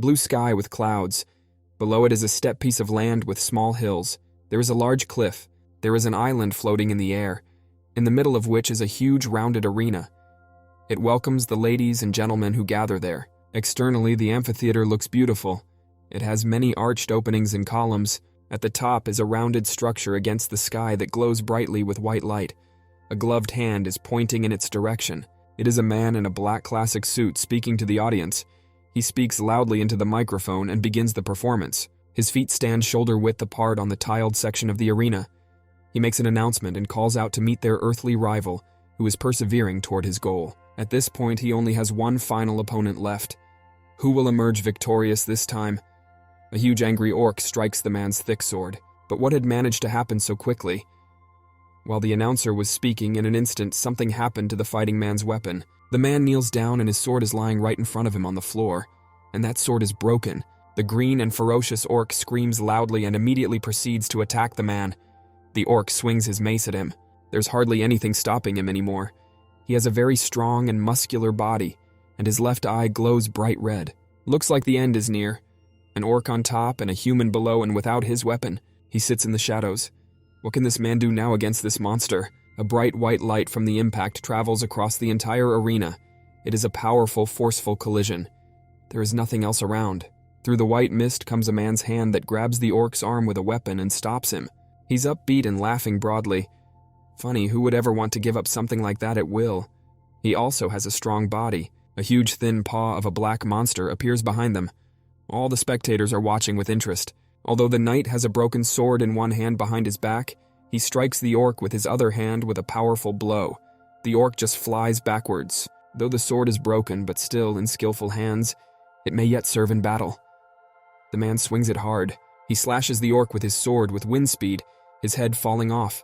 Blue sky with clouds. Below it is a steppe piece of land with small hills. There is a large cliff. There is an island floating in the air, in the middle of which is a huge rounded arena. It welcomes the ladies and gentlemen who gather there. Externally, the amphitheater looks beautiful. It has many arched openings and columns. At the top is a rounded structure against the sky that glows brightly with white light. A gloved hand is pointing in its direction. It is a man in a black classic suit speaking to the audience. He speaks loudly into the microphone and begins the performance. His feet stand shoulder-width apart on the tiled section of the arena. He makes an announcement and calls out to meet their earthly rival, who is persevering toward his goal. At this point, he only has one final opponent left. Who will emerge victorious this time? A huge angry orc strikes the man's thick sword. But what had managed to happen so quickly? While the announcer was speaking, in an instant, something happened to the fighting man's weapon. The man kneels down and his sword is lying right in front of him on the floor. And that sword is broken. The green and ferocious orc screams loudly and immediately proceeds to attack the man. The orc swings his mace at him. There's hardly anything stopping him anymore. He has a very strong and muscular body, and his left eye glows bright red. Looks like the end is near. An orc on top and a human below, and without his weapon. He sits in the shadows. What can this man do now against this monster? A bright white light from the impact travels across the entire arena. It is a powerful, forceful collision. There is nothing else around. Through the white mist comes a man's hand that grabs the orc's arm with a weapon and stops him. He's upbeat and laughing broadly. Funny, who would ever want to give up something like that at will? He also has a strong body. A huge thin paw of a black monster appears behind them. All the spectators are watching with interest. Although the knight has a broken sword in one hand behind his back, he strikes the orc with his other hand with a powerful blow. The orc just flies backwards. Though the sword is broken, but still in skillful hands, it may yet serve in battle. The man swings it hard. He slashes the orc with his sword with wind speed, his head falling off.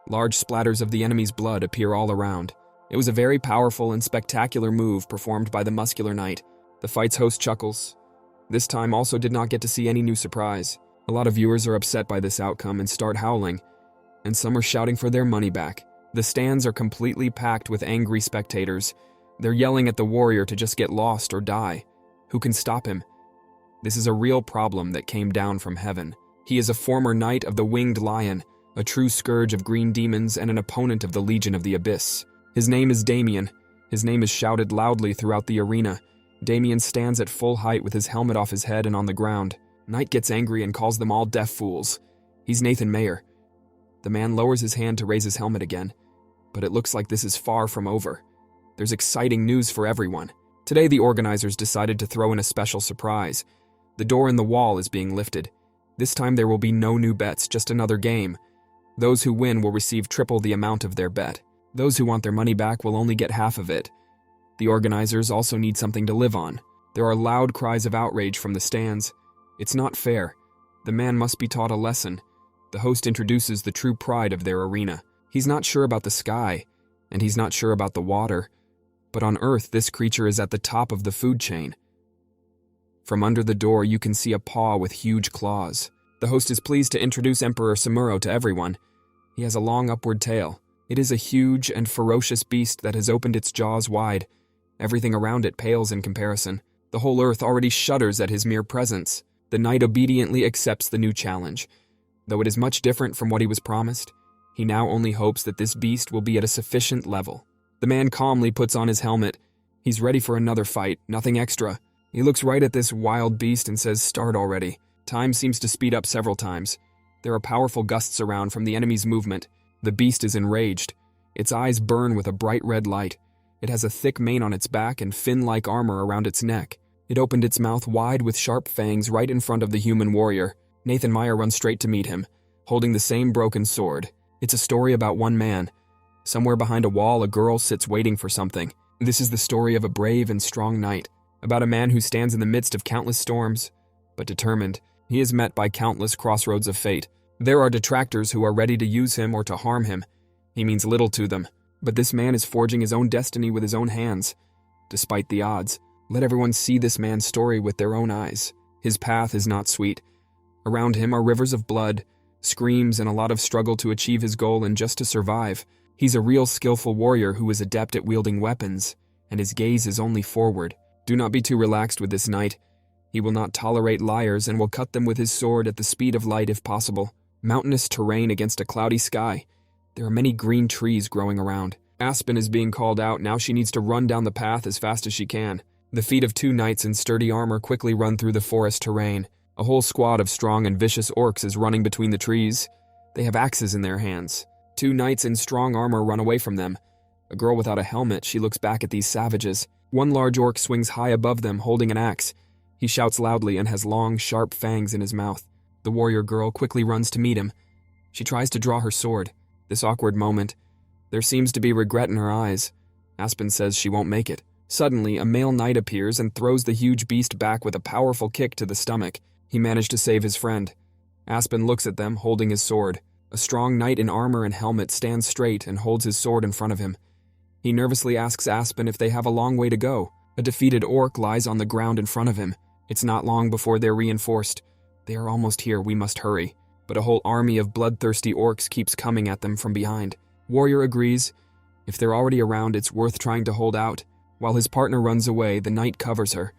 Large splatters of the enemy's blood appear all around. It was a very powerful and spectacular move performed by the muscular knight. The fight's host chuckles. This time also did not get to see any new surprise. A lot of viewers are upset by this outcome and start howling, and some are shouting for their money back. The stands are completely packed with angry spectators. They're yelling at the warrior to just get lost or die. Who can stop him? This is a real problem that came down from heaven. He is a former knight of the Winged Lion, a true scourge of green demons and an opponent of the Legion of the Abyss. His name is Damien. His name is shouted loudly throughout the arena. Damien stands at full height with his helmet off his head and on the ground. Knight gets angry and calls them all deaf fools. He's Nathan Mayer. The man lowers his hand to raise his helmet again, but it looks like this is far from over. There's exciting news for everyone. Today the organizers decided to throw in a special surprise. The door in the wall is being lifted. This time there will be no new bets, just another game. Those who win will receive triple the amount of their bet. Those who want their money back will only get half of it. The organizers also need something to live on. There are loud cries of outrage from the stands. It's not fair. The man must be taught a lesson. The host introduces the true pride of their arena. He's not sure about the sky, and he's not sure about the water. But on Earth, this creature is at the top of the food chain. From under the door, you can see a paw with huge claws. The host is pleased to introduce Emperor Samuro to everyone. He has a long upward tail. It is a huge and ferocious beast that has opened its jaws wide. Everything around it pales in comparison. The whole Earth already shudders at his mere presence. The knight obediently accepts the new challenge. Though it is much different from what he was promised, he now only hopes that this beast will be at a sufficient level. The man calmly puts on his helmet. He's ready for another fight, nothing extra. He looks right at this wild beast and says, "Start already." Time seems to speed up several times. There are powerful gusts around from the enemy's movement. The beast is enraged. Its eyes burn with a bright red light. It has a thick mane on its back and fin-like armor around its neck. It opened its mouth wide with sharp fangs right in front of the human warrior. Nathan Mayer runs straight to meet him, holding the same broken sword. It's a story about one man. Somewhere behind a wall, a girl sits waiting for something. This is the story of a brave and strong knight, about a man who stands in the midst of countless storms, but determined. He is met by countless crossroads of fate. There are detractors who are ready to use him or to harm him. He means little to them, but this man is forging his own destiny with his own hands. Despite the odds, let everyone see this man's story with their own eyes. His path is not sweet. Around him are rivers of blood, screams, and a lot of struggle to achieve his goal and just to survive. He's a real skillful warrior who is adept at wielding weapons, and his gaze is only forward. Do not be too relaxed with this knight. He will not tolerate liars and will cut them with his sword at the speed of light if possible. Mountainous terrain against a cloudy sky. There are many green trees growing around. Aspen is being called out. Now she needs to run down the path as fast as she can. The feet of 2 knights in sturdy armor quickly run through the forest terrain. A whole squad of strong and vicious orcs is running between the trees. They have axes in their hands. 2 knights in strong armor run away from them. A girl without a helmet, she looks back at these savages. One large orc swings high above them, holding an axe. He shouts loudly and has long, sharp fangs in his mouth. The warrior girl quickly runs to meet him. She tries to draw her sword. This awkward moment. There seems to be regret in her eyes. Aspen says she won't make it. Suddenly, a male knight appears and throws the huge beast back with a powerful kick to the stomach. He managed to save his friend. Aspen looks at them, holding his sword. A strong knight in armor and helmet stands straight and holds his sword in front of him. He nervously asks Aspen if they have a long way to go. A defeated orc lies on the ground in front of him. It's not long before they're reinforced. They are almost here, we must hurry. But a whole army of bloodthirsty orcs keeps coming at them from behind. Warrior agrees. If they're already around, it's worth trying to hold out. While his partner runs away, the knight covers her.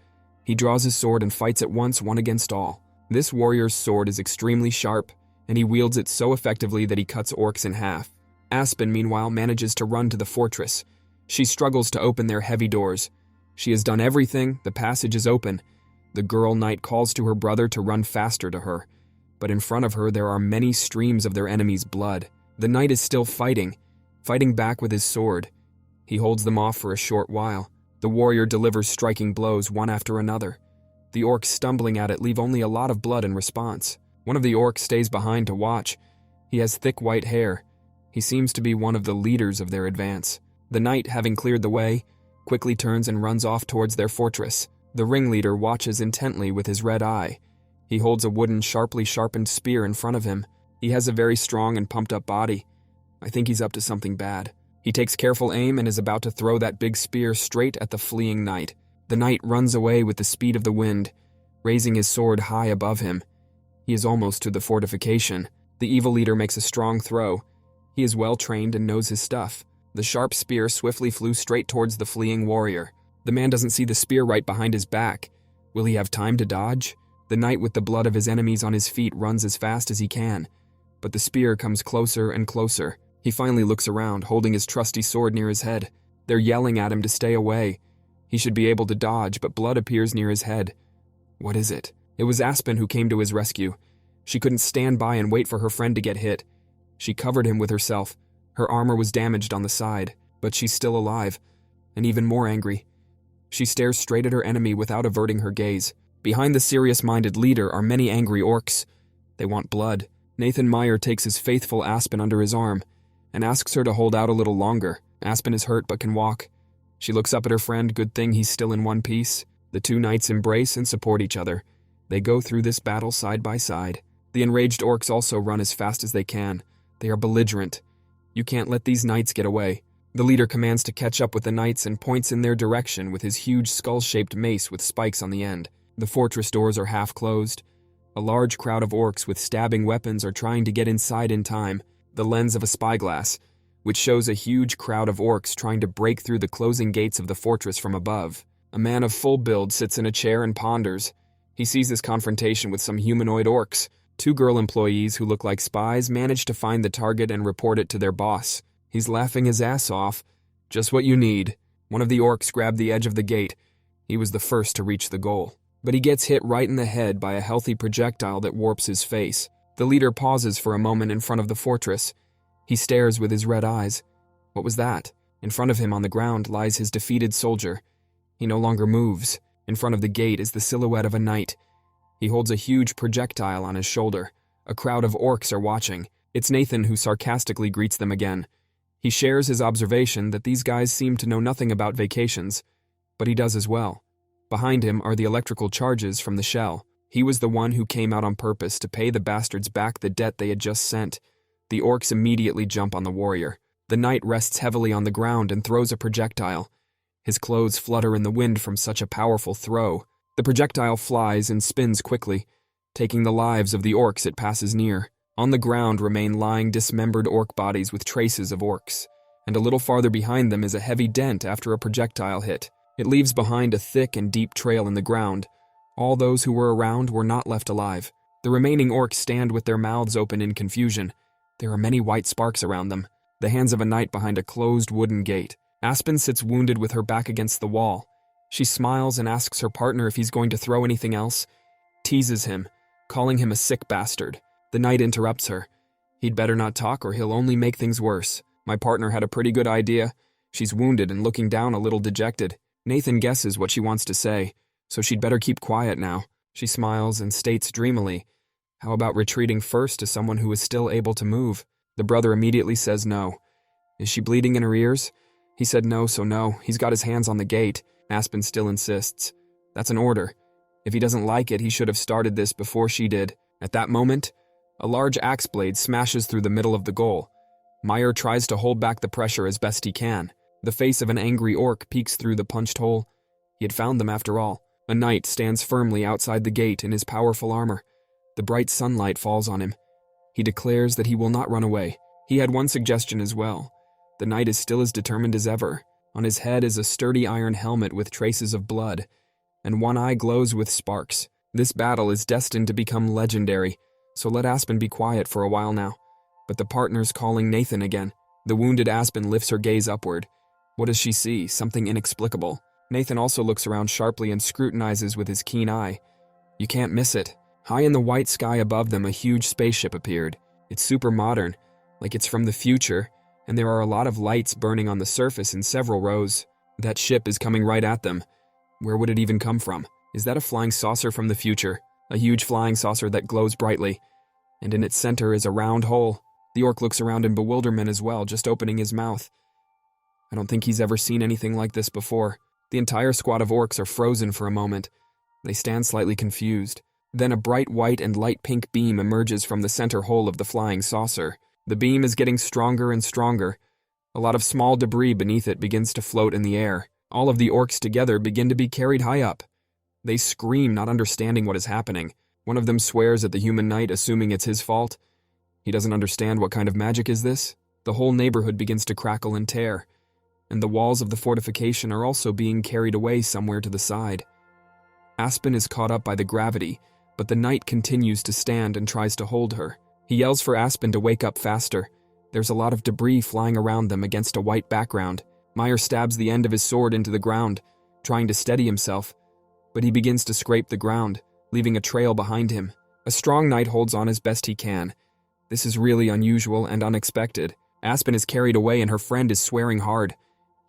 He draws his sword and fights at once, one against all. This warrior's sword is extremely sharp, and he wields it so effectively that he cuts orcs in half. Aspen, meanwhile, manages to run to the fortress. She struggles to open their heavy doors. She has done everything, the passage is open. The girl knight calls to her brother to run faster to her. But in front of her there are many streams of their enemy's blood. The knight is still fighting back with his sword. He holds them off for a short while. The warrior delivers striking blows one after another. The orcs stumbling at it leave only a lot of blood in response. One of the orcs stays behind to watch. He has thick white hair. He seems to be one of the leaders of their advance. The knight, having cleared the way, quickly turns and runs off towards their fortress. The ringleader watches intently with his red eye. He holds a wooden, sharply sharpened spear in front of him. He has a very strong and pumped-up body. I think he's up to something bad. He takes careful aim and is about to throw that big spear straight at the fleeing knight. The knight runs away with the speed of the wind, raising his sword high above him. He is almost to the fortification. The evil leader makes a strong throw. He is well trained and knows his stuff. The sharp spear swiftly flew straight towards the fleeing warrior. The man doesn't see the spear right behind his back. Will he have time to dodge? The knight with the blood of his enemies on his feet runs as fast as he can. But the spear comes closer and closer. He finally looks around, holding his trusty sword near his head. They're yelling at him to stay away. He should be able to dodge, but blood appears near his head. What is it? It was Aspen who came to his rescue. She couldn't stand by and wait for her friend to get hit. She covered him with herself. Her armor was damaged on the side, but she's still alive, and even more angry. She stares straight at her enemy without averting her gaze. Behind the serious-minded leader are many angry orcs. They want blood. Nathan Meyer takes his faithful Aspen under his arm and asks her to hold out a little longer. Aspen is hurt but can walk. She looks up at her friend. Good thing he's still in one piece. The 2 knights embrace and support each other. They go through this battle side by side. The enraged orcs also run as fast as they can. They are belligerent. You can't let these knights get away. The leader commands to catch up with the knights and points in their direction with his huge skull-shaped mace with spikes on the end. The fortress doors are half closed. A large crowd of orcs with stabbing weapons are trying to get inside in time. The lens of a spyglass, which shows a huge crowd of orcs trying to break through the closing gates of the fortress from above. A man of full build sits in a chair and ponders. He sees this confrontation with some humanoid orcs. 2 girl employees who look like spies manage to find the target and report it to their boss. He's laughing his ass off. Just what you need. One of the orcs grabbed the edge of the gate. He was the first to reach the goal. But he gets hit right in the head by a healthy projectile that warps his face. The leader pauses for a moment in front of the fortress. He stares with his red eyes. What was that? In front of him on the ground lies his defeated soldier. He no longer moves. In front of the gate is the silhouette of a knight. He holds a huge projectile on his shoulder. A crowd of orcs are watching. It's Nathan who sarcastically greets them again. He shares his observation that these guys seem to know nothing about vacations, but he does as well. Behind him are the electrical charges from the shell. He was the one who came out on purpose to pay the bastards back the debt they had just sent. The orcs immediately jump on the warrior. The knight rests heavily on the ground and throws a projectile. His clothes flutter in the wind from such a powerful throw. The projectile flies and spins quickly, taking the lives of the orcs it passes near. On the ground remain lying dismembered orc bodies with traces of orcs, and a little farther behind them is a heavy dent after a projectile hit. It leaves behind a thick and deep trail in the ground, All those who were around were not left alive. The remaining orcs stand with their mouths open in confusion. There are many white sparks around them, the hands of a knight behind a closed wooden gate. Aspen sits wounded with her back against the wall. She smiles and asks her partner if he's going to throw anything else, teases him, calling him a sick bastard. The knight interrupts her. He'd better not talk or he'll only make things worse. My partner had a pretty good idea. She's wounded and looking down a little dejected. Nathan guesses what she wants to say, so she'd better keep quiet now. She smiles and states dreamily, "How about retreating first to someone who is still able to move?" The brother immediately says no. Is she bleeding in her ears? He said no, so no. He's got his hands on the gate. Aspen still insists. That's an order. If he doesn't like it, he should have started this before she did. At that moment, a large axe blade smashes through the middle of the goal. Meyer tries to hold back the pressure as best he can. The face of an angry orc peeks through the punched hole. He had found them after all. A knight stands firmly outside the gate in his powerful armor. The bright sunlight falls on him. He declares that he will not run away. He had one suggestion as well. The knight is still as determined as ever. On his head is a sturdy iron helmet with traces of blood, and one eye glows with sparks. This battle is destined to become legendary, so let Aspen be quiet for a while now. But the partner's calling Nathan again. The wounded Aspen lifts her gaze upward. What does she see? Something inexplicable. Nathan also looks around sharply and scrutinizes with his keen eye. You can't miss it. High in the white sky above them, a huge spaceship appeared. It's super modern, like it's from the future, and there are a lot of lights burning on the surface in several rows. That ship is coming right at them. Where would it even come from? Is that a flying saucer from the future? A huge flying saucer that glows brightly, and in its center is a round hole. The orc looks around in bewilderment as well, just opening his mouth. I don't think he's ever seen anything like this before. The entire squad of orcs are frozen for a moment. They stand slightly confused. Then a bright white and light pink beam emerges from the center hole of the flying saucer. The beam is getting stronger and stronger. A lot of small debris beneath it begins to float in the air. All of the orcs together begin to be carried high up. They scream, not understanding what is happening. One of them swears at the human knight, assuming it's his fault. He doesn't understand what kind of magic is this. The whole neighborhood begins to crackle and tear, and the walls of the fortification are also being carried away somewhere to the side. Aspen is caught up by the gravity, but the knight continues to stand and tries to hold her. He yells for Aspen to wake up faster. There's a lot of debris flying around them against a white background. Meyer stabs the end of his sword into the ground, trying to steady himself, but he begins to scrape the ground, leaving a trail behind him. A strong knight holds on as best he can. This is really unusual and unexpected. Aspen is carried away and her friend is swearing hard.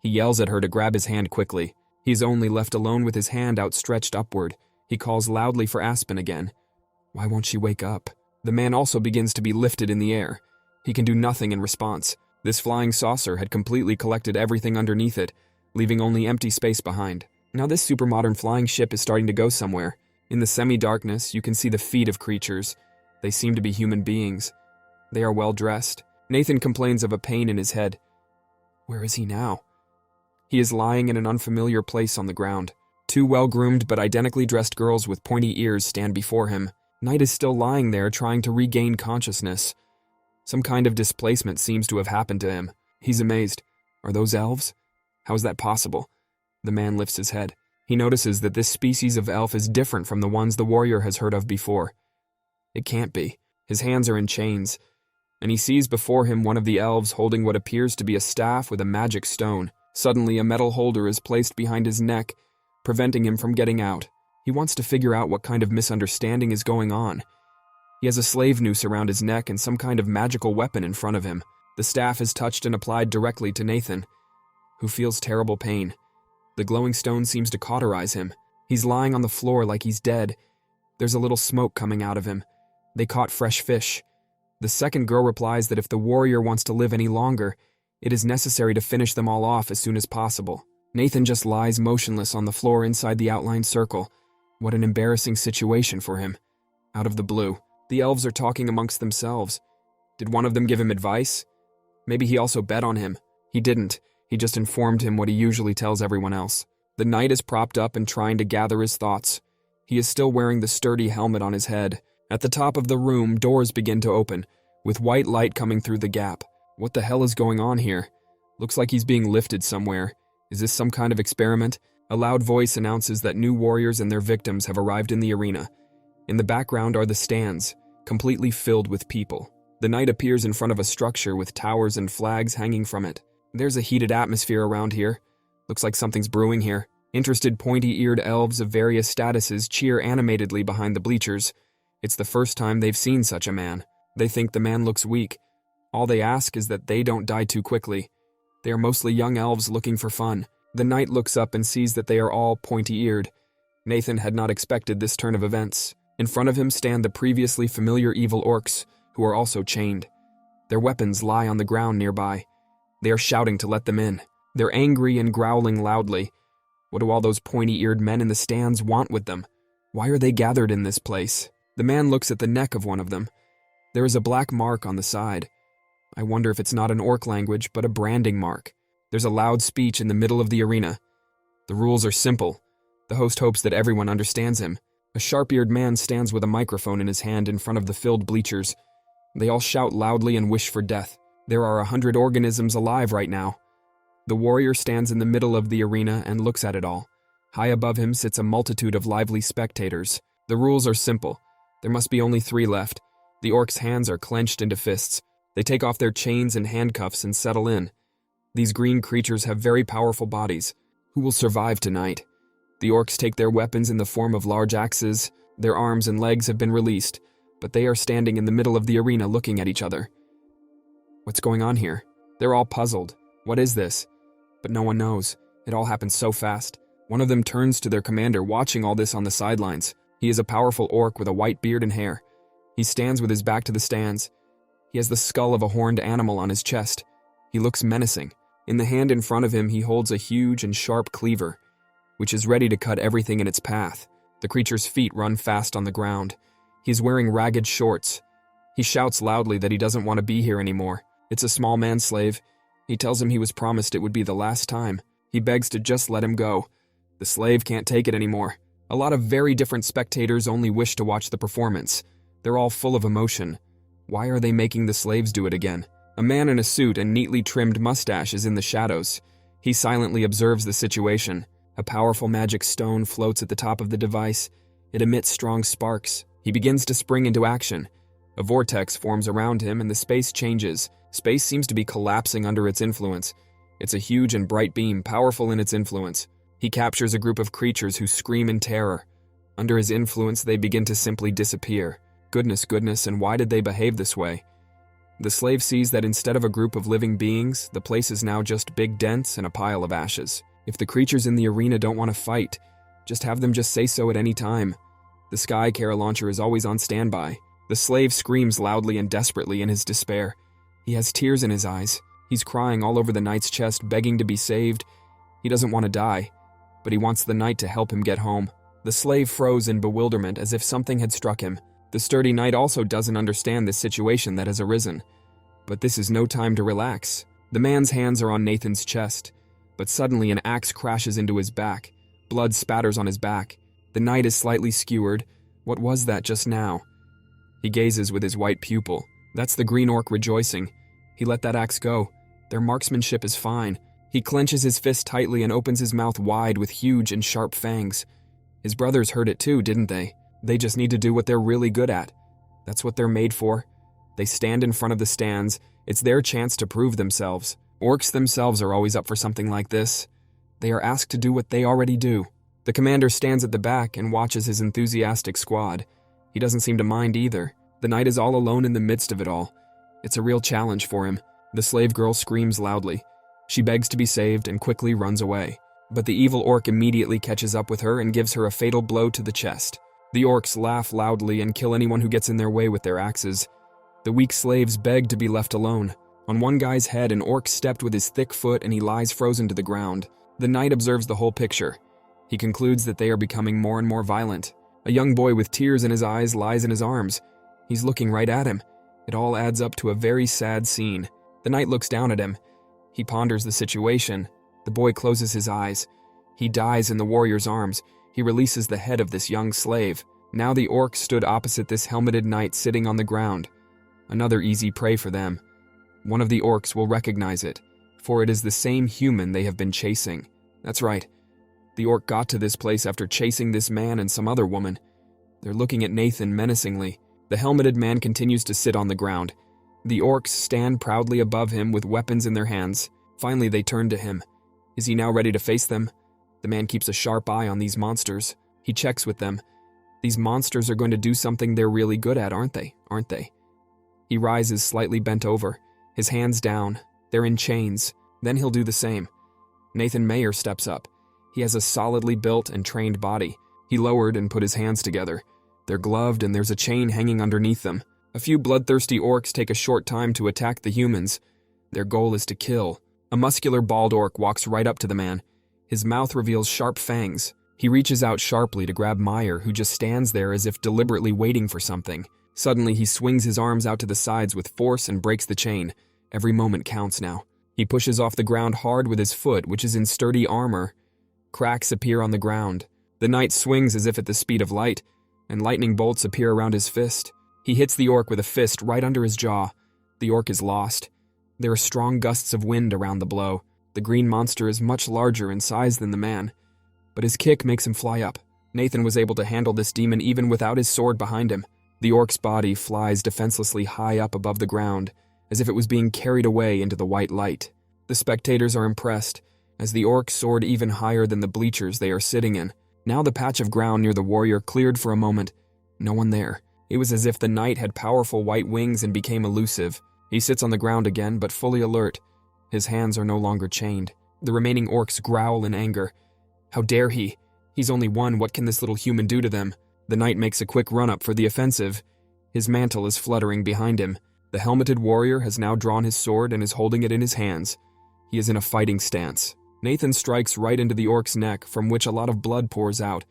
He yells at her to grab his hand quickly. He's only left alone with his hand outstretched upward. He calls loudly for Aspen again. Why won't she wake up? The man also begins to be lifted in the air. He can do nothing in response. This flying saucer had completely collected everything underneath it, leaving only empty space behind. Now this super modern flying ship is starting to go somewhere. In the semi-darkness, you can see the feet of creatures. They seem to be human beings. They are well dressed. Nathan complains of a pain in his head. Where is he now? He is lying in an unfamiliar place on the ground. Two well-groomed but identically dressed girls with pointy ears stand before him. Knight is still lying there trying to regain consciousness. Some kind of displacement seems to have happened to him. He's amazed. Are those elves? How is that possible? The man lifts his head. He notices that this species of elf is different from the ones the warrior has heard of before. It can't be. His hands are in chains, and he sees before him one of the elves holding what appears to be a staff with a magic stone. Suddenly, a metal holder is placed behind his neck, preventing him from getting out. He wants to figure out what kind of misunderstanding is going on. He has a slave noose around his neck and some kind of magical weapon in front of him. The staff is touched and applied directly to Nathan, who feels terrible pain. The glowing stone seems to cauterize him. He's lying on the floor like he's dead. There's a little smoke coming out of him. They caught fresh fish. The second girl replies that if the warrior wants to live any longer, it is necessary to finish them all off as soon as possible. Nathan just lies motionless on the floor inside the outlined circle. What an embarrassing situation for him. Out of the blue, the elves are talking amongst themselves. Did one of them give him advice? Maybe he also bet on him. He didn't. He just informed him what he usually tells everyone else. The knight is propped up and trying to gather his thoughts. He is still wearing the sturdy helmet on his head. At the top of the room, doors begin to open, with white light coming through the gap. What the hell is going on here? Looks like he's being lifted somewhere. Is this some kind of experiment? A loud voice announces that new warriors and their victims have arrived in the arena. In the background are the stands, completely filled with people. The knight appears in front of a structure with towers and flags hanging from it. There's a heated atmosphere around here. Looks like something's brewing here. Interested pointy-eared elves of various statuses cheer animatedly behind the bleachers. It's the first time they've seen such a man. They think the man looks weak. All they ask is that they don't die too quickly. They are mostly young elves looking for fun. The knight looks up and sees that they are all pointy-eared. Nathan had not expected this turn of events. In front of him stand the previously familiar evil orcs, who are also chained. Their weapons lie on the ground nearby. They are shouting to let them in. They're angry and growling loudly. What do all those pointy-eared men in the stands want with them? Why are they gathered in this place? The man looks at the neck of one of them. There is a black mark on the side. I wonder if it's not an orc language, but a branding mark. There's a loud speech in the middle of the arena. The rules are simple. The host hopes that everyone understands him. A sharp-eared man stands with a microphone in his hand in front of the filled bleachers. They all shout loudly and wish for death. There are 100 organisms alive right now. The warrior stands in the middle of the arena and looks at it all. High above him sits a multitude of lively spectators. The rules are simple. There must be only 3 left. The orcs' hands are clenched into fists. They take off their chains and handcuffs and settle in. These green creatures have very powerful bodies. Who will survive tonight? The orcs take their weapons in the form of large axes. Their arms and legs have been released, but they are standing in the middle of the arena looking at each other. What's going on here? They're all puzzled. What is this? But no one knows. It all happens so fast. One of them turns to their commander, watching all this on the sidelines. He is a powerful orc with a white beard and hair. He stands with his back to the stands. He has the skull of a horned animal on his chest. He looks menacing. In the hand in front of him, he holds a huge and sharp cleaver, which is ready to cut everything in its path. The creature's feet run fast on the ground. He is wearing ragged shorts. He shouts loudly that he doesn't want to be here anymore. It's a small man-slave. He tells him he was promised it would be the last time. He begs to just let him go. The slave can't take it anymore. A lot of very different spectators only wish to watch the performance. They're all full of emotion. Why are they making the slaves do it again? A man in a suit and neatly trimmed mustache is in the shadows. He silently observes the situation. A powerful magic stone floats at the top of the device. It emits strong sparks. He begins to spring into action. A vortex forms around him and the space changes. Space seems to be collapsing under its influence. It's a huge and bright beam, powerful in its influence. He captures a group of creatures who scream in terror. Under his influence, they begin to simply disappear. Goodness, and why did they behave this way? The slave sees that instead of a group of living beings, the place is now just big dents and a pile of ashes. If the creatures in the arena don't want to fight, just have them just say so at any time. The Sky Kara launcher is always on standby. The slave screams loudly and desperately in his despair. He has tears in his eyes. He's crying all over the knight's chest, begging to be saved. He doesn't want to die, but he wants the knight to help him get home. The slave froze in bewilderment as if something had struck him. The sturdy knight also doesn't understand this situation that has arisen. But this is no time to relax. The man's hands are on Nathan's chest, but suddenly an axe crashes into his back. Blood spatters on his back. The knight is slightly skewered. What was that just now? He gazes with his white pupil. That's the green orc rejoicing. He let that axe go. Their marksmanship is fine. He clenches his fist tightly and opens his mouth wide with huge and sharp fangs. His brothers heard it too, didn't they? They just need to do what they're really good at. That's what they're made for. They stand in front of the stands. It's their chance to prove themselves. Orcs themselves are always up for something like this. They are asked to do what they already do. The commander stands at the back and watches his enthusiastic squad. He doesn't seem to mind either. The knight is all alone in the midst of it all. It's a real challenge for him. The slave girl screams loudly. She begs to be saved and quickly runs away. But the evil orc immediately catches up with her and gives her a fatal blow to the chest. The orcs laugh loudly and kill anyone who gets in their way with their axes. The weak slaves beg to be left alone. On one guy's head, an orc stepped with his thick foot and he lies frozen to the ground. The knight observes the whole picture. He concludes that they are becoming more and more violent. A young boy with tears in his eyes lies in his arms. He's looking right at him. It all adds up to a very sad scene. The knight looks down at him. He ponders the situation. The boy closes his eyes. He dies in the warrior's arms. He releases the head of this young slave. Now the orc stood opposite this helmeted knight sitting on the ground. Another easy prey for them. One of the orcs will recognize it, for it is the same human they have been chasing. That's right. The orc got to this place after chasing this man and some other woman. They're looking at Nathan menacingly. The helmeted man continues to sit on the ground. The orcs stand proudly above him with weapons in their hands. Finally, they turn to him. Is he now ready to face them? The man keeps a sharp eye on these monsters. He checks with them. These monsters are going to do something they're really good at, aren't they? He rises slightly bent over, his hands down. They're in chains. Then he'll do the same. Nathan Mayer steps up. He has a solidly built and trained body. He lowered and put his hands together. They're gloved and there's a chain hanging underneath them. A few bloodthirsty orcs take a short time to attack the humans. Their goal is to kill. A muscular bald orc walks right up to the man. His mouth reveals sharp fangs. He reaches out sharply to grab Meyer, who just stands there as if deliberately waiting for something. Suddenly, he swings his arms out to the sides with force and breaks the chain. Every moment counts now. He pushes off the ground hard with his foot, which is in sturdy armor. Cracks appear on the ground. The knight swings as if at the speed of light, and lightning bolts appear around his fist. He hits the orc with a fist right under his jaw. The orc is lost. There are strong gusts of wind around the blow. The green monster is much larger in size than the man, but his kick makes him fly up. Nathan was able to handle this demon even without his sword behind him. The orc's body flies defenselessly high up above the ground, as if it was being carried away into the white light. The spectators are impressed, as the orc soared even higher than the bleachers they are sitting in. Now the patch of ground near the warrior cleared for a moment. No one there. It was as if the knight had powerful white wings and became elusive. He sits on the ground again, but fully alert. His hands are no longer chained. The remaining orcs growl in anger. How dare he? He's only one, what can this little human do to them? The knight makes a quick run-up for the offensive. His mantle is fluttering behind him. The helmeted warrior has now drawn his sword and is holding it in his hands. He is in a fighting stance. Nathan strikes right into the orc's neck, from which a lot of blood pours out.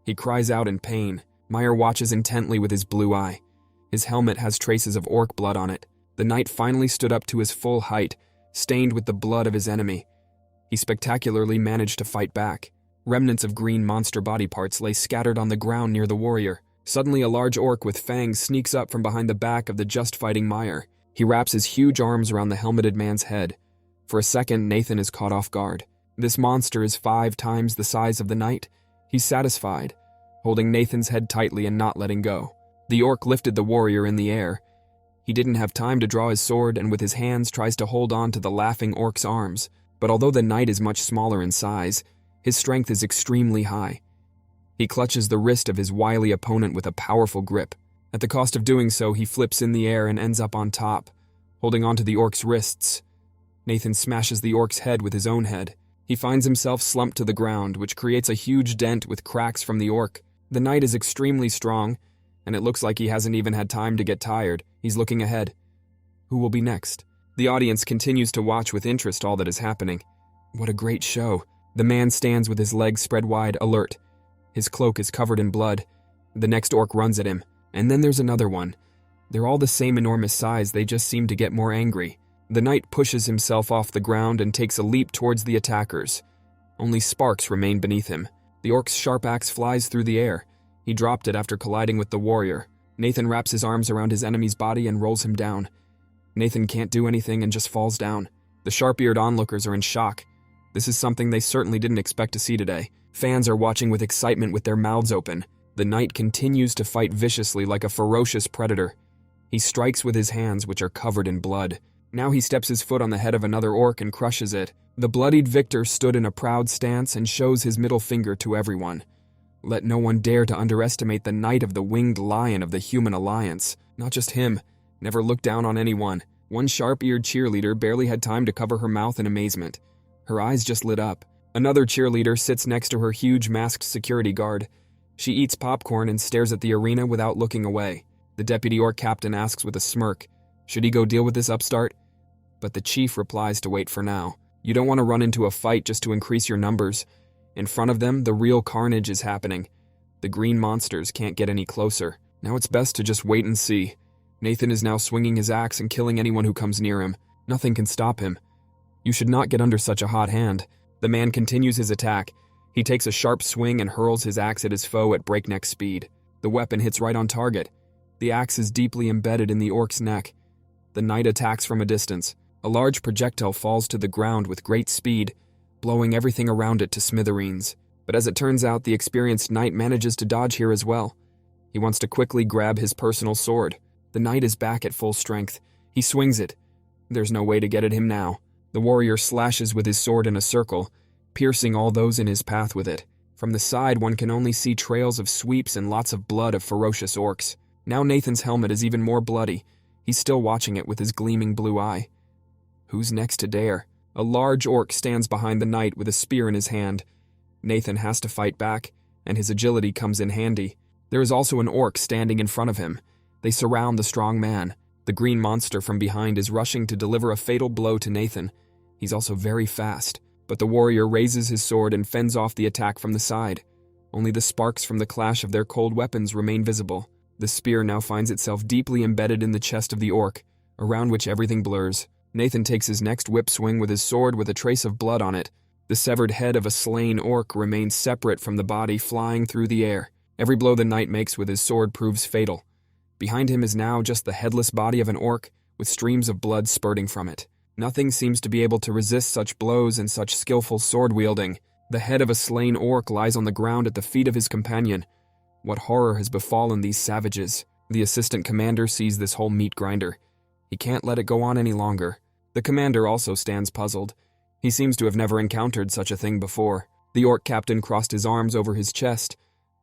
He cries out in pain. Meyer watches intently with his blue eye. His helmet has traces of orc blood on it. The knight finally stood up to his full height, stained with the blood of his enemy. He spectacularly managed to fight back. Remnants of green monster body parts lay scattered on the ground near the warrior. Suddenly, a large orc with fangs sneaks up from behind the back of the just-fighting Meyer. He wraps his huge arms around the helmeted man's head. For a second, Nathan is caught off guard. This monster is 5 times the size of the knight. He's satisfied, holding Nathan's head tightly and not letting go. The orc lifted the warrior in the air. He didn't have time to draw his sword and with his hands tries to hold on to the laughing orc's arms. But although the knight is much smaller in size, his strength is extremely high. He clutches the wrist of his wily opponent with a powerful grip. At the cost of doing so, he flips in the air and ends up on top, holding onto the orc's wrists. Nathan smashes the orc's head with his own head. He finds himself slumped to the ground, which creates a huge dent with cracks from the orc. The knight is extremely strong, and it looks like he hasn't even had time to get tired. He's looking ahead. Who will be next? The audience continues to watch with interest all that is happening. What a great show. The man stands with his legs spread wide, alert. His cloak is covered in blood. The next orc runs at him, and then there's another one. They're all the same enormous size, they just seem to get more angry. The knight pushes himself off the ground and takes a leap towards the attackers. Only sparks remain beneath him. The orc's sharp axe flies through the air. He dropped it after colliding with the warrior. Nathan wraps his arms around his enemy's body and rolls him down. Nathan can't do anything and just falls down. The sharp-eared onlookers are in shock. This is something they certainly didn't expect to see today. Fans are watching with excitement with their mouths open. The knight continues to fight viciously like a ferocious predator. He strikes with his hands, which are covered in blood. Now he steps his foot on the head of another orc and crushes it. The bloodied victor stood in a proud stance and shows his middle finger to everyone. Let no one dare to underestimate the knight of the winged lion of the human alliance. Not just him. Never look down on anyone. One sharp-eared cheerleader barely had time to cover her mouth in amazement. Her eyes just lit up. Another cheerleader sits next to her huge masked security guard. She eats popcorn and stares at the arena without looking away. The deputy orc captain asks with a smirk, should he go deal with this upstart? But the chief replies to wait for now. You don't want to run into a fight just to increase your numbers. In front of them, the real carnage is happening. The green monsters can't get any closer. Now it's best to just wait and see. Nathan is now swinging his axe and killing anyone who comes near him. Nothing can stop him. You should not get under such a hot hand. The man continues his attack. He takes a sharp swing and hurls his axe at his foe at breakneck speed. The weapon hits right on target. The axe is deeply embedded in the orc's neck. The knight attacks from a distance. A large projectile falls to the ground with great speed, blowing everything around it to smithereens. But as it turns out, the experienced knight manages to dodge here as well. He wants to quickly grab his personal sword. The knight is back at full strength. He swings it. There's no way to get at him now. The warrior slashes with his sword in a circle, piercing all those in his path with it. From the side, one can only see trails of sweeps and lots of blood of ferocious orcs. Now Nathan's helmet is even more bloody. He's still watching it with his gleaming blue eye. Who's next to dare? A large orc stands behind the knight with a spear in his hand. Nathan has to fight back, and his agility comes in handy. There is also an orc standing in front of him. They surround the strong man. The green monster from behind is rushing to deliver a fatal blow to Nathan. He's also very fast, but the warrior raises his sword and fends off the attack from the side. Only the sparks from the clash of their cold weapons remain visible. The spear now finds itself deeply embedded in the chest of the orc, around which everything blurs. Nathan takes his next whip swing with his sword with a trace of blood on it. The severed head of a slain orc remains separate from the body, flying through the air. Every blow the knight makes with his sword proves fatal. Behind him is now just the headless body of an orc, with streams of blood spurting from it. Nothing seems to be able to resist such blows and such skillful sword-wielding. The head of a slain orc lies on the ground at the feet of his companion. What horror has befallen these savages? The assistant commander sees this whole meat grinder. He can't let it go on any longer. The commander also stands puzzled. He seems to have never encountered such a thing before. The orc captain crossed his arms over his chest.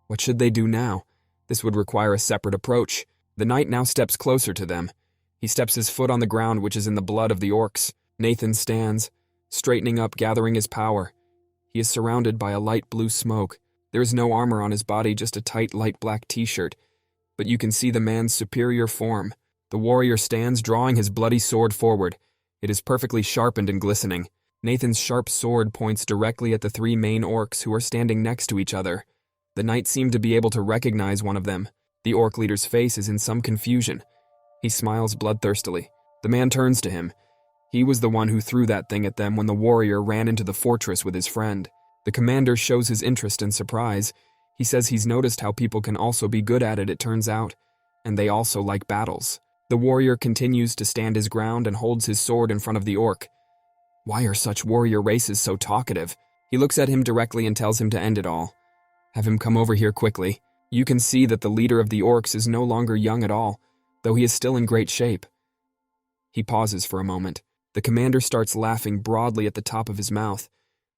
What should they do now? This would require a separate approach. The knight now steps closer to them. He steps his foot on the ground, which is in the blood of the orcs. Nathan stands, straightening up, gathering his power. He is surrounded by a light blue smoke. There is no armor on his body, just a tight light black t-shirt. But you can see the man's superior form. The warrior stands, drawing his bloody sword forward. It is perfectly sharpened and glistening. Nathan's sharp sword points directly at the three main orcs who are standing next to each other. The knight seemed to be able to recognize one of them. The orc leader's face is in some confusion. He smiles bloodthirstily. The man turns to him. He was the one who threw that thing at them when the warrior ran into the fortress with his friend. The commander shows his interest and surprise. He says he's noticed how people can also be good at it, it turns out, and they also like battles. The warrior continues to stand his ground and holds his sword in front of the orc. Why are such warrior races so talkative? He looks at him directly and tells him to end it all. Have him come over here quickly. You can see that the leader of the orcs is no longer young at all, though he is still in great shape. He pauses for a moment. The commander starts laughing broadly at the top of his mouth.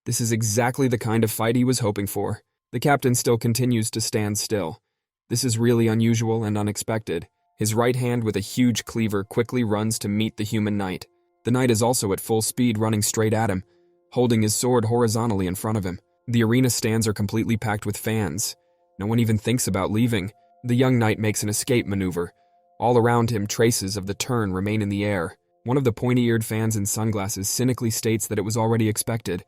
This is exactly the kind of fight he was hoping for. The captain still continues to stand still. This is really unusual and unexpected. His right hand with a huge cleaver quickly runs to meet the human knight. The knight is also at full speed, running straight at him, holding his sword horizontally in front of him. The arena stands are completely packed with fans. No one even thinks about leaving. The young knight makes an escape maneuver. All around him, traces of the turn remain in the air. One of the pointy-eared fans in sunglasses cynically states that it was already expected.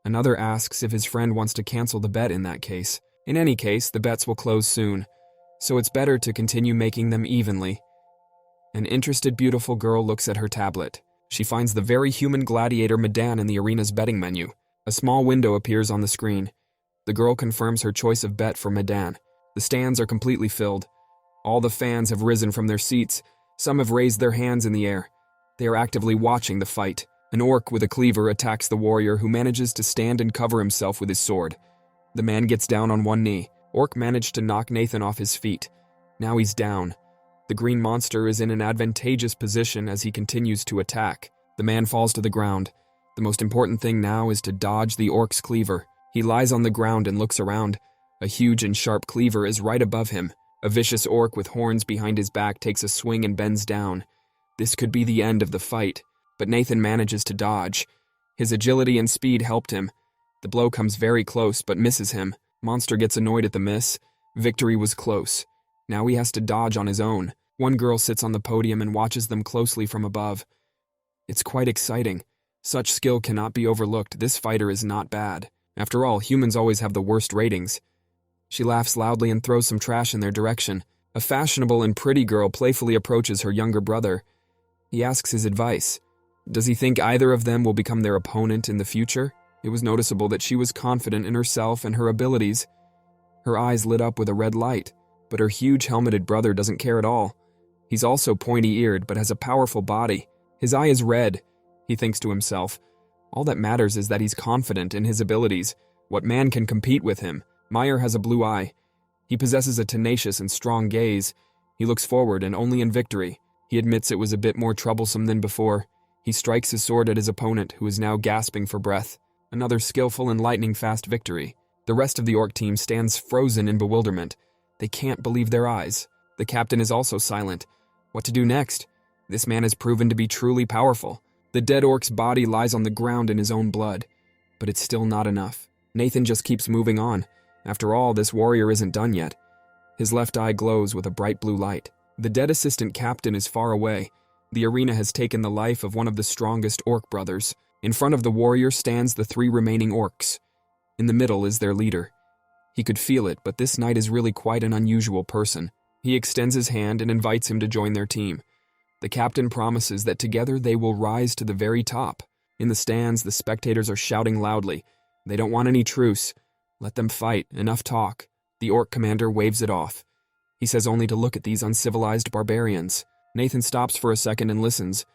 Another asks if his friend wants to cancel the bet in that case. In any case, the bets will close soon, so it's better to continue making them evenly. An interested beautiful girl looks at her tablet. She finds the very human gladiator Medan in the arena's betting menu. A small window appears on the screen. The girl confirms her choice of bet for Medan. The stands are completely filled. All the fans have risen from their seats. Some have raised their hands in the air. They are actively watching the fight. An orc with a cleaver attacks the warrior, who manages to stand and cover himself with his sword. The man gets down on one knee. Orc managed to knock Nathan off his feet. Now he's down. The green monster is in an advantageous position as he continues to attack. The man falls to the ground. The most important thing now is to dodge the orc's cleaver. He lies on the ground and looks around. A huge and sharp cleaver is right above him. A vicious orc with horns behind his back takes a swing and bends down. This could be the end of the fight, but Nathan manages to dodge. His agility and speed helped him. The blow comes very close but misses him. Monster gets annoyed at the miss. Victory was close. Now he has to dodge on his own. One girl sits on the podium and watches them closely from above. It's quite exciting. Such skill cannot be overlooked. This fighter is not bad. After all, humans always have the worst ratings. She laughs loudly and throws some trash in their direction. A fashionable and pretty girl playfully approaches her younger brother. He asks his advice. Does he think either of them will become their opponent in the future? It was noticeable that she was confident in herself and her abilities. Her eyes lit up with a red light, but her huge helmeted brother doesn't care at all. He's also pointy-eared but has a powerful body. His eye is red. He thinks to himself, all that matters is that he's confident in his abilities. What man can compete with him? Meyer has a blue eye. He possesses a tenacious and strong gaze. He looks forward and only in victory. He admits it was a bit more troublesome than before. He strikes his sword at his opponent, who is now gasping for breath. Another skillful and lightning-fast victory. The rest of the orc team stands frozen in bewilderment. They can't believe their eyes. The captain is also silent. What to do next? This man has proven to be truly powerful. The dead orc's body lies on the ground in his own blood. But it's still not enough. Nathan just keeps moving on. After all, this warrior isn't done yet. His left eye glows with a bright blue light. The dead assistant captain is far away. The arena has taken the life of one of the strongest orc brothers. In front of the warrior stands the 3 remaining orcs. In the middle is their leader. He could feel it, but this knight is really quite an unusual person. He extends his hand and invites him to join their team. The captain promises that together they will rise to the very top. In the stands, the spectators are shouting loudly. They don't want any truce. Let them fight. Enough talk. The orc commander waves it off. He says only to look at these uncivilized barbarians. Nathan stops for a second and listens.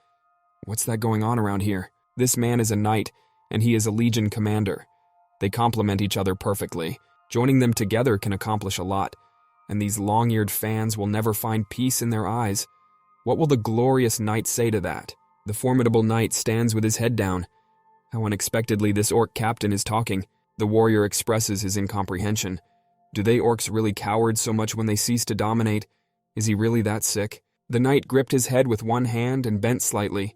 What's that going on around here? This man is a knight, and he is a legion commander. They complement each other perfectly. Joining them together can accomplish a lot, and these long-eared fans will never find peace in their eyes. What will the glorious knight say to that? The formidable knight stands with his head down. How unexpectedly this orc captain is talking. The warrior expresses his incomprehension. Do they orcs really cowards so much when they cease to dominate? Is he really that sick? The knight gripped his head with one hand and bent slightly.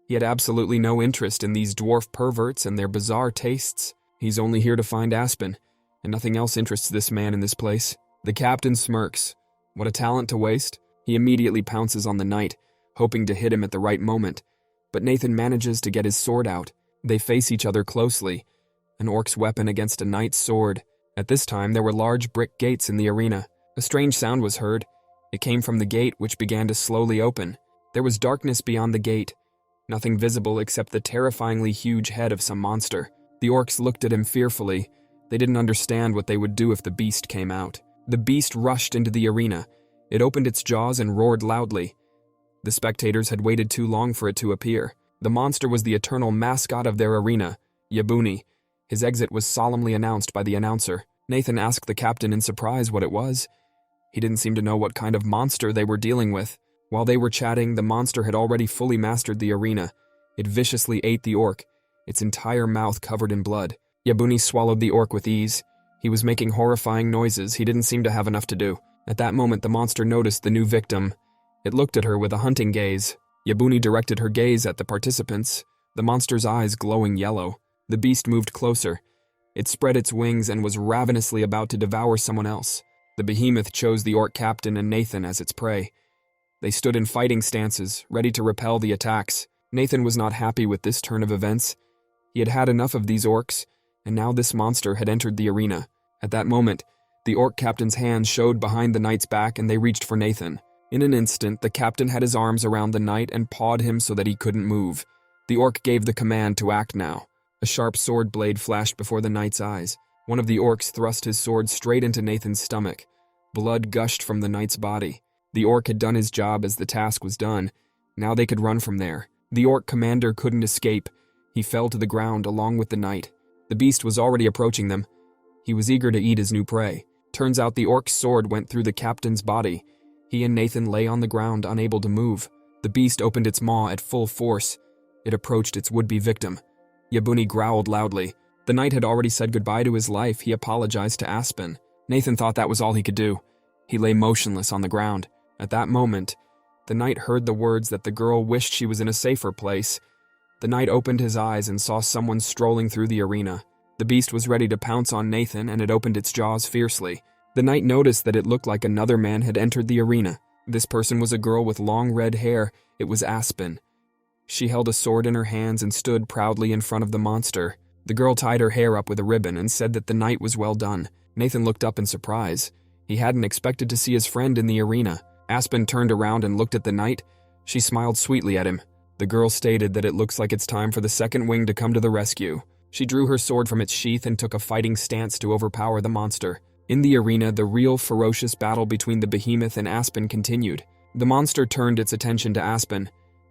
He had absolutely no interest in these dwarf perverts and their bizarre tastes. He's only here to find Aspen, and nothing else interests this man in this place. The captain smirks. What a talent to waste. He immediately pounces on the knight, hoping to hit him at the right moment. But Nathan manages to get his sword out. They face each other closely. An orc's weapon against a knight's sword. At this time, there were large brick gates in the arena. A strange sound was heard. It came from the gate, which began to slowly open. There was darkness beyond the gate. Nothing visible except the terrifyingly huge head of some monster. The orcs looked at him fearfully. They didn't understand what they would do if the beast came out. The beast rushed into the arena. It opened its jaws and roared loudly. The spectators had waited too long for it to appear. The monster was the eternal mascot of their arena, Yabuni. His exit was solemnly announced by the announcer. Nathan asked the captain in surprise what it was. He didn't seem to know what kind of monster they were dealing with. While they were chatting, the monster had already fully mastered the arena. It viciously ate the orc, its entire mouth covered in blood. Yabuni swallowed the orc with ease. He was making horrifying noises. He didn't seem to have enough to do. At that moment, the monster noticed the new victim. It looked at her with a hunting gaze. Yabuni directed her gaze at the participants, the monster's eyes glowing yellow. The beast moved closer. It spread its wings and was ravenously about to devour someone else. The behemoth chose the orc captain and Nathan as its prey. They stood in fighting stances, ready to repel the attacks. Nathan was not happy with this turn of events. He had had enough of these orcs, and now this monster had entered the arena. At that moment, the orc captain's hands showed behind the knight's back and they reached for Nathan. In an instant, the captain had his arms around the knight and pawed him so that he couldn't move. The orc gave the command to act now. A sharp sword blade flashed before the knight's eyes. One of the orcs thrust his sword straight into Nathan's stomach. Blood gushed from the knight's body. The orc had done his job as the task was done. Now they could run from there. The orc commander couldn't escape. He fell to the ground along with the knight. The beast was already approaching them. He was eager to eat his new prey. Turns out the orc's sword went through the captain's body. He and Nathan lay on the ground, unable to move. The beast opened its maw at full force. It approached its would-be victim. Yabuni growled loudly. The knight had already said goodbye to his life. He apologized to Aspen. Nathan thought that was all he could do. He lay motionless on the ground. At that moment, the knight heard the words that the girl wished she was in a safer place. The knight opened his eyes and saw someone strolling through the arena. The beast was ready to pounce on Nathan, and it opened its jaws fiercely. The knight noticed that it looked like another man had entered the arena. This person was a girl with long red hair. It was Aspen. She held a sword in her hands and stood proudly in front of the monster. The girl tied her hair up with a ribbon and said that the knight was well done. Nathan looked up in surprise. He hadn't expected to see his friend in the arena. Aspen turned around and looked at the knight. She smiled sweetly at him. The girl stated that it looks like it's time for the second wing to come to the rescue. She drew her sword from its sheath and took a fighting stance to overpower the monster. In the arena, the real ferocious battle between the behemoth and Aspen continued. The monster turned its attention to Aspen.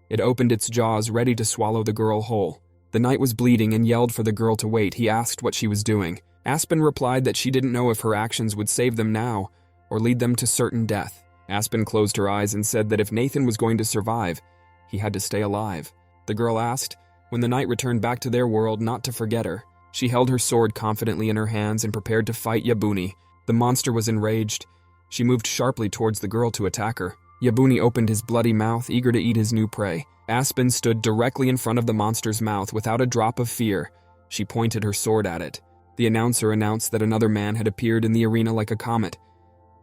It opened its jaws, ready to swallow the girl whole. The knight was bleeding and yelled for the girl to wait. He asked what she was doing. Aspen replied that she didn't know if her actions would save them now or lead them to certain death. Aspen closed her eyes and said that if Nathan was going to survive, he had to stay alive. The girl asked, when the knight returned back to their world, not to forget her. She held her sword confidently in her hands and prepared to fight Yabuni. The monster was enraged. She moved sharply towards the girl to attack her. Yabuni opened his bloody mouth, eager to eat his new prey. Aspen stood directly in front of the monster's mouth without a drop of fear. She pointed her sword at it. The announcer announced that another man had appeared in the arena like a comet.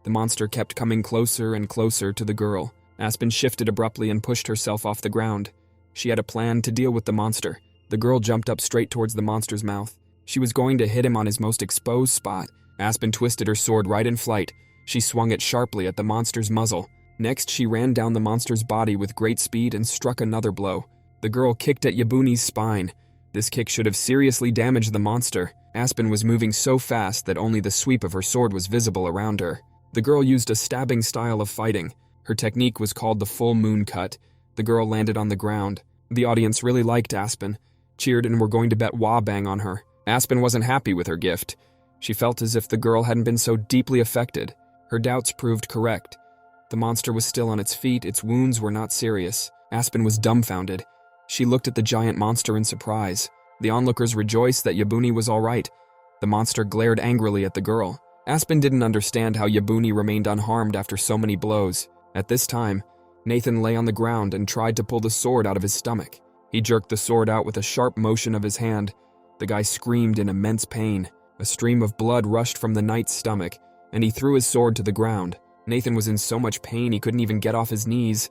The monster kept coming closer and closer to the girl. Aspen shifted abruptly and pushed herself off the ground. She had a plan to deal with the monster. The girl jumped up straight towards the monster's mouth. She was going to hit him on his most exposed spot. Aspen twisted her sword right in flight. She swung it sharply at the monster's muzzle. Next, she ran down the monster's body with great speed and struck another blow. The girl kicked at Yabuni's spine. This kick should have seriously damaged the monster. Aspen was moving so fast that only the sweep of her sword was visible around her. The girl used a stabbing style of fighting. Her technique was called the full moon cut. The girl landed on the ground. The audience really liked Aspen, cheered, and were going to bet wah-bang on her. Aspen wasn't happy with her gift. She felt as if the girl hadn't been so deeply affected. Her doubts proved correct. The monster was still on its feet. Its wounds were not serious. Aspen was dumbfounded. She looked at the giant monster in surprise. The onlookers rejoiced that Yabuni was all right. The monster glared angrily at the girl. Aspen didn't understand how Yabuni remained unharmed after so many blows. At this time, Nathan lay on the ground and tried to pull the sword out of his stomach. He jerked the sword out with a sharp motion of his hand. The guy screamed in immense pain. A stream of blood rushed from the knight's stomach, and he threw his sword to the ground. Nathan was in so much pain he couldn't even get off his knees.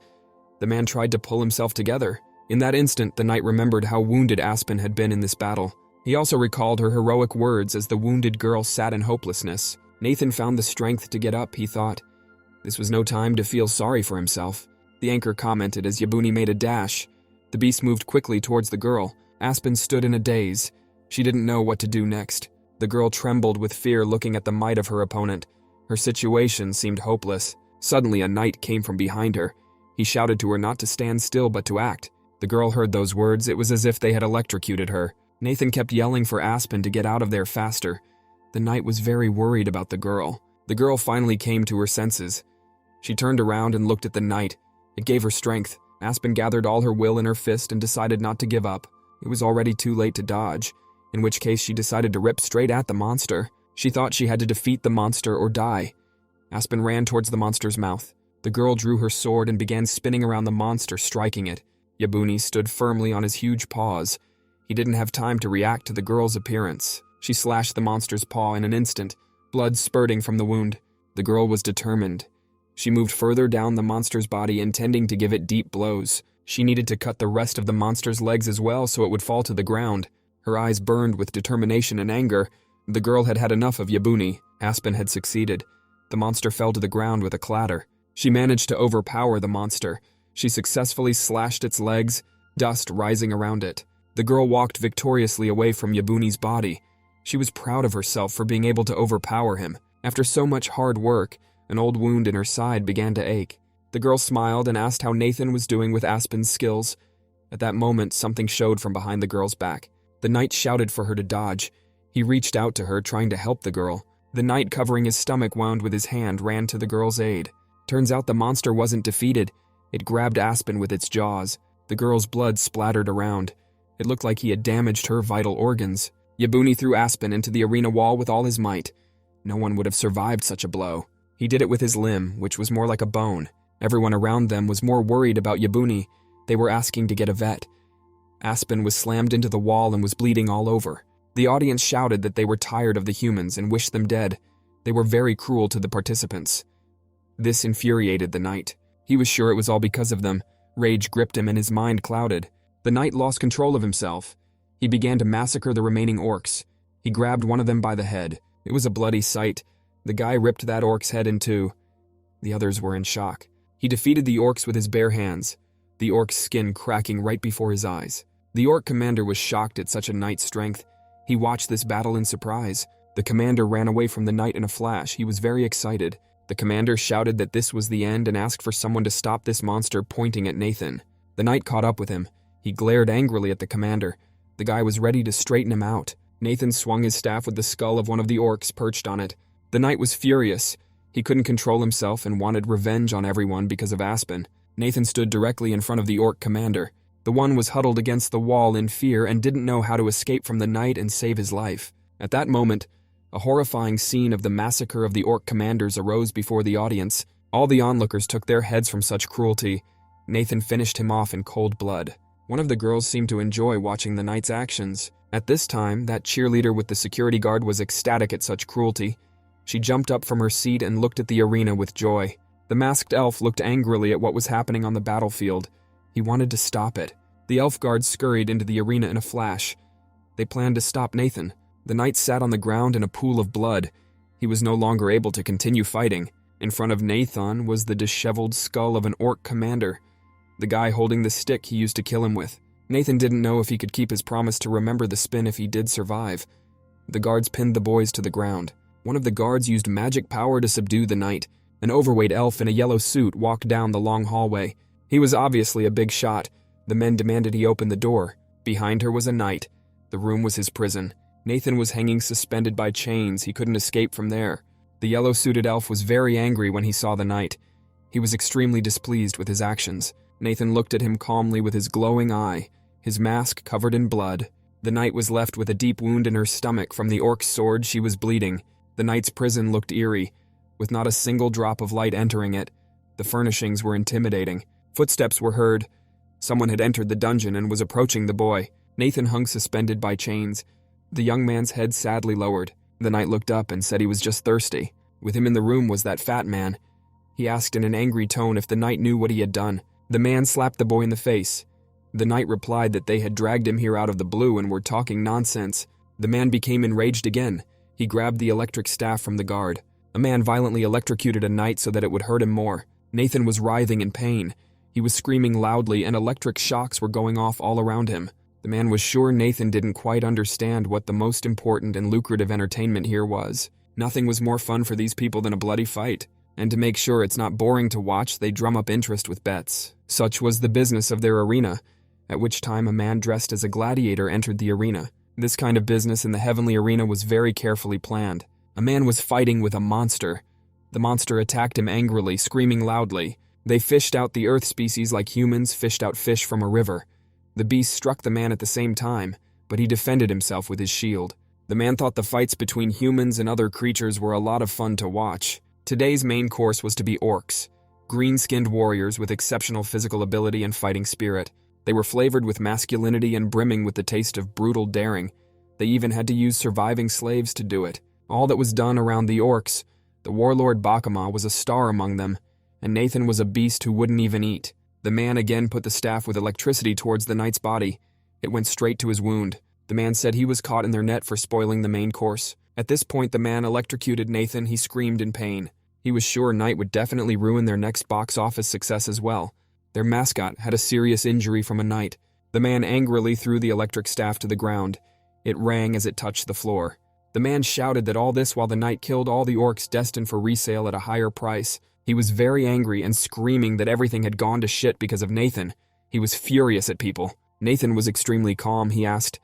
The man tried to pull himself together. In that instant, the knight remembered how wounded Aspen had been in this battle. He also recalled her heroic words as the wounded girl sat in hopelessness. Nathan found the strength to get up, he thought. This was no time to feel sorry for himself. The anchor commented as Yabuni made a dash. The beast moved quickly towards the girl. Aspen stood in a daze. She didn't know what to do next. The girl trembled with fear looking at the might of her opponent. Her situation seemed hopeless. Suddenly, a knight came from behind her. He shouted to her not to stand still but to act. The girl heard those words. It was as if they had electrocuted her. Nathan kept yelling for Aspen to get out of there faster. The knight was very worried about the girl. The girl finally came to her senses. She turned around and looked at the knight. It gave her strength. Aspen gathered all her will in her fist and decided not to give up. It was already too late to dodge, in which case she decided to rip straight at the monster. She thought she had to defeat the monster or die. Aspen ran towards the monster's mouth. The girl drew her sword and began spinning around the monster, striking it. Yabuni stood firmly on his huge paws. He didn't have time to react to the girl's appearance. She slashed the monster's paw in an instant, blood spurting from the wound. The girl was determined. She moved further down the monster's body, intending to give it deep blows. She needed to cut the rest of the monster's legs as well so it would fall to the ground. Her eyes burned with determination and anger. The girl had had enough of Yabuni. Aspen had succeeded. The monster fell to the ground with a clatter. She managed to overpower the monster. She successfully slashed its legs, dust rising around it. The girl walked victoriously away from Yabuni's body. She was proud of herself for being able to overpower him. After so much hard work, an old wound in her side began to ache. The girl smiled and asked how Nathan was doing with Aspen's skills. At that moment, something showed from behind the girl's back. The knight shouted for her to dodge. He reached out to her, trying to help the girl. The knight, covering his stomach wound with his hand, ran to the girl's aid. Turns out the monster wasn't defeated. It grabbed Aspen with its jaws. The girl's blood splattered around. It looked like he had damaged her vital organs. Yabuni threw Aspen into the arena wall with all his might. No one would have survived such a blow. He did it with his limb, which was more like a bone. Everyone around them was more worried about Yabuni. They were asking to get a vet. Aspen was slammed into the wall and was bleeding all over. The audience shouted that they were tired of the humans and wished them dead. They were very cruel to the participants. This infuriated the knight. He was sure it was all because of them. Rage gripped him and his mind clouded. The knight lost control of himself. He began to massacre the remaining orcs. He grabbed one of them by the head. It was a bloody sight. The guy ripped that orc's head in two. The others were in shock. He defeated the orcs with his bare hands, the orc's skin cracking right before his eyes. The orc commander was shocked at such a knight's strength. He watched this battle in surprise. The commander ran away from the knight in a flash. He was very excited. The commander shouted that this was the end and asked for someone to stop this monster, pointing at Nathan. The knight caught up with him. He glared angrily at the commander. The guy was ready to straighten him out. Nathan swung his staff with the skull of one of the orcs perched on it. The knight was furious. He couldn't control himself and wanted revenge on everyone because of Aspen. Nathan stood directly in front of the orc commander. The one was huddled against the wall in fear and didn't know how to escape from the knight and save his life. At that moment, a horrifying scene of the massacre of the orc commanders arose before the audience. All the onlookers took their heads from such cruelty. Nathan finished him off in cold blood. One of the girls seemed to enjoy watching the knight's actions. At this time, that cheerleader with the security guard was ecstatic at such cruelty. She jumped up from her seat and looked at the arena with joy. The masked elf looked angrily at what was happening on the battlefield. He wanted to stop it. The elf guards scurried into the arena in a flash. They planned to stop Nathan. The knight sat on the ground in a pool of blood. He was no longer able to continue fighting. In front of Nathan was the disheveled skull of an orc commander, the guy holding the stick he used to kill him with. Nathan didn't know if he could keep his promise to remember the spin if he did survive. The guards pinned the boys to the ground. One of the guards used magic power to subdue the knight. An overweight elf in a yellow suit walked down the long hallway. He was obviously a big shot. The men demanded he open the door. Behind her was a knight. The room was his prison. Nathan was hanging suspended by chains. He couldn't escape from there. The yellow-suited elf was very angry when he saw the knight. He was extremely displeased with his actions. Nathan looked at him calmly with his glowing eye, his mask covered in blood. The knight was left with a deep wound in her stomach from the orc's sword. She was bleeding. The knight's prison looked eerie, with not a single drop of light entering it. The furnishings were intimidating. Footsteps were heard. Someone had entered the dungeon and was approaching the boy. Nathan hung suspended by chains. The young man's head sadly lowered. The knight looked up and said he was just thirsty. With him in the room was that fat man. He asked in an angry tone if the knight knew what he had done. The man slapped the boy in the face. The knight replied that they had dragged him here out of the blue and were talking nonsense. The man became enraged again. He grabbed the electric staff from the guard. A man violently electrocuted a knight so that it would hurt him more. Nathan was writhing in pain. He was screaming loudly and electric shocks were going off all around him. The man was sure Nathan didn't quite understand what the most important and lucrative entertainment here was. Nothing was more fun for these people than a bloody fight. And to make sure it's not boring to watch, they drum up interest with bets. Such was the business of their arena, at which time a man dressed as a gladiator entered the arena. This kind of business in the heavenly arena was very carefully planned. A man was fighting with a monster. The monster attacked him angrily, screaming loudly. They fished out the earth species like humans fished out fish from a river. The beast struck the man at the same time, but he defended himself with his shield. The man thought the fights between humans and other creatures were a lot of fun to watch. Today's main course was to be orcs, green-skinned warriors with exceptional physical ability and fighting spirit. They were flavored with masculinity and brimming with the taste of brutal daring. They even had to use surviving slaves to do it. All that was done around the orcs, the warlord Bakama was a star among them, and Nathan was a beast who wouldn't even eat. The man again put the staff with electricity towards the knight's body. It went straight to his wound. The man said he was caught in their net for spoiling the main course. At this point, the man electrocuted Nathan. He screamed in pain. He was sure Knight would definitely ruin their next box office success as well. Their mascot had a serious injury from a knight. The man angrily threw the electric staff to the ground. It rang as it touched the floor. The man shouted that all this while the knight killed all the orcs destined for resale at a higher price. He was very angry and screaming that everything had gone to shit because of Nathan. He was furious at people. Nathan was extremely calm. He asked,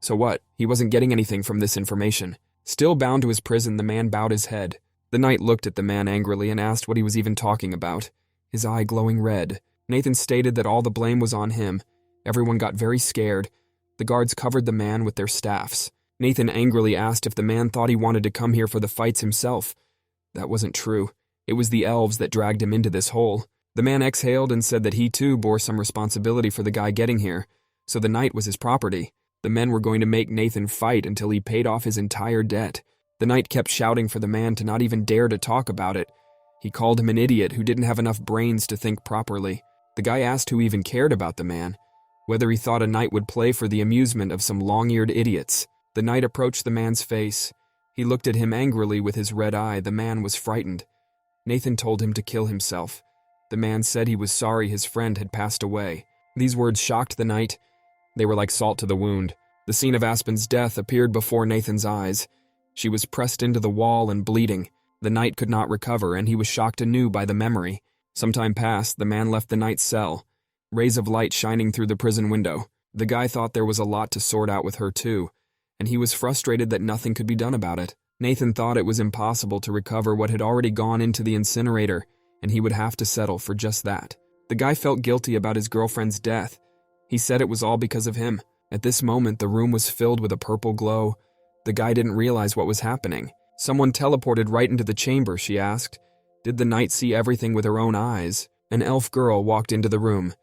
"So what?" He wasn't getting anything from this information. Still bound to his prison, the man bowed his head. The knight looked at the man angrily and asked what he was even talking about, his eye glowing red. Nathan stated that all the blame was on him. Everyone got very scared. The guards covered the man with their staffs. Nathan angrily asked if the man thought he wanted to come here for the fights himself. That wasn't true. It was the elves that dragged him into this hole. The man exhaled and said that he too bore some responsibility for the guy getting here, so the knight was his property. The men were going to make Nathan fight until he paid off his entire debt. The knight kept shouting for the man to not even dare to talk about it. He called him an idiot who didn't have enough brains to think properly. The guy asked who even cared about the man, whether he thought a knight would play for the amusement of some long-eared idiots. The knight approached the man's face. He looked at him angrily with his red eye. The man was frightened. Nathan told him to kill himself. The man said he was sorry his friend had passed away. These words shocked the knight. They were like salt to the wound. The scene of Aspen's death appeared before Nathan's eyes. She was pressed into the wall and bleeding. The knight could not recover, and he was shocked anew by the memory. Some time passed, the man left the knight's cell, rays of light shining through the prison window. The guy thought there was a lot to sort out with her too, and he was frustrated that nothing could be done about it. Nathan thought it was impossible to recover what had already gone into the incinerator, and he would have to settle for just that. The guy felt guilty about his girlfriend's death. He said it was all because of him. At this moment, the room was filled with a purple glow. The guy didn't realize what was happening. Someone teleported right into the chamber, she asked. Did the knight see everything with her own eyes? An elf girl walked into the room.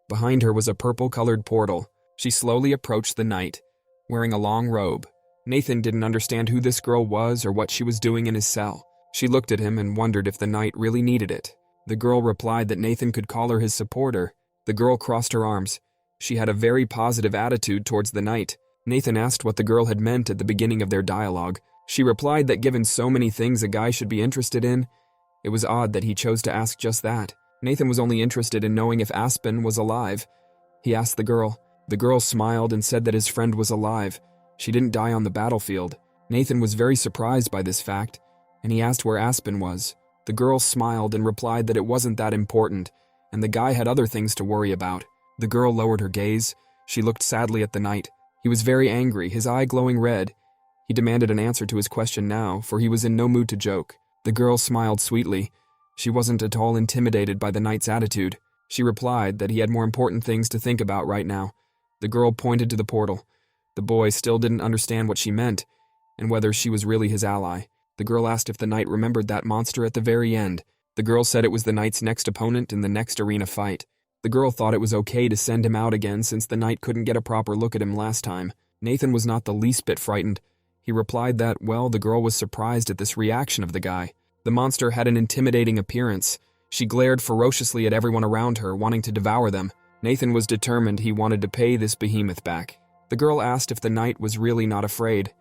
Behind her was a purple-colored portal. She slowly approached the knight, wearing a long robe. Nathan didn't understand who this girl was or what she was doing in his cell. She looked at him and wondered if the knight really needed it. The girl replied that Nathan could call her his supporter. The girl crossed her arms. She had a very positive attitude towards the knight. Nathan asked what the girl had meant at the beginning of their dialogue. She replied that given so many things a guy should be interested in, it was odd that he chose to ask just that. Nathan was only interested in knowing if Aspen was alive. He asked the girl. The girl smiled and said that his friend was alive. She didn't die on the battlefield. Nathan was very surprised by this fact, and he asked where Aspen was. The girl smiled and replied that it wasn't that important, and the guy had other things to worry about. The girl lowered her gaze. She looked sadly at the knight. He was very angry, his eye glowing red. He demanded an answer to his question now, for he was in no mood to joke. The girl smiled sweetly. She wasn't at all intimidated by the knight's attitude. She replied that he had more important things to think about right now. The girl pointed to the portal. The boy still didn't understand what she meant, and whether she was really his ally. The girl asked if the knight remembered that monster at the very end. The girl said it was the knight's next opponent in the next arena fight. The girl thought it was okay to send him out again since the knight couldn't get a proper look at him last time. Nathan was not the least bit frightened. He replied that, well, the girl was surprised at this reaction of the guy. The monster had an intimidating appearance. She glared ferociously at everyone around her, wanting to devour them. Nathan was determined he wanted to pay this behemoth back. The girl asked if the knight was really not afraid.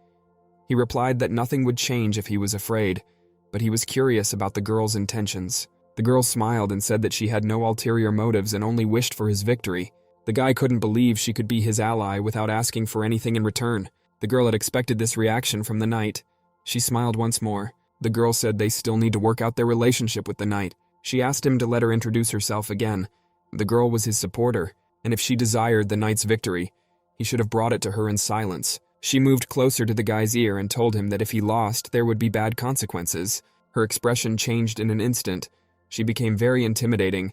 He replied that nothing would change if he was afraid, but he was curious about the girl's intentions. The girl smiled and said that she had no ulterior motives and only wished for his victory. The guy couldn't believe she could be his ally without asking for anything in return. The girl had expected this reaction from the knight. She smiled once more. The girl said they still need to work out their relationship with the knight. She asked him to let her introduce herself again. The girl was his supporter, and if she desired the knight's victory, he should have brought it to her in silence. She moved closer to the guy's ear and told him that if he lost, there would be bad consequences. Her expression changed in an instant. She became very intimidating.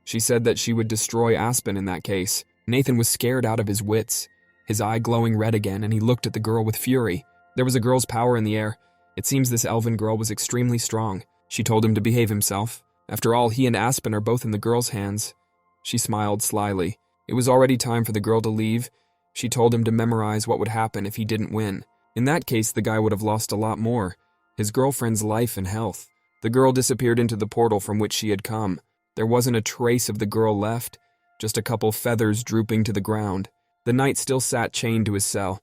She said that she would destroy Aspen in that case. Nathan was scared out of his wits, his eye glowing red again, and he looked at the girl with fury. There was a girl's power in the air. It seems this elven girl was extremely strong. She told him to behave himself. After all, he and Aspen are both in the girl's hands. She smiled slyly. It was already time for the girl to leave. She told him to memorize what would happen if he didn't win. In that case, the guy would have lost a lot more. His girlfriend's life and health. The girl disappeared into the portal from which she had come. There wasn't a trace of the girl left, just a couple feathers drooping to the ground. The knight still sat chained to his cell.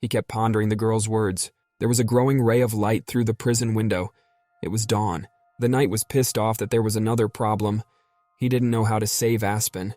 He kept pondering the girl's words. There was a growing ray of light through the prison window. It was dawn. The knight was pissed off that there was another problem. He didn't know how to save Aspen.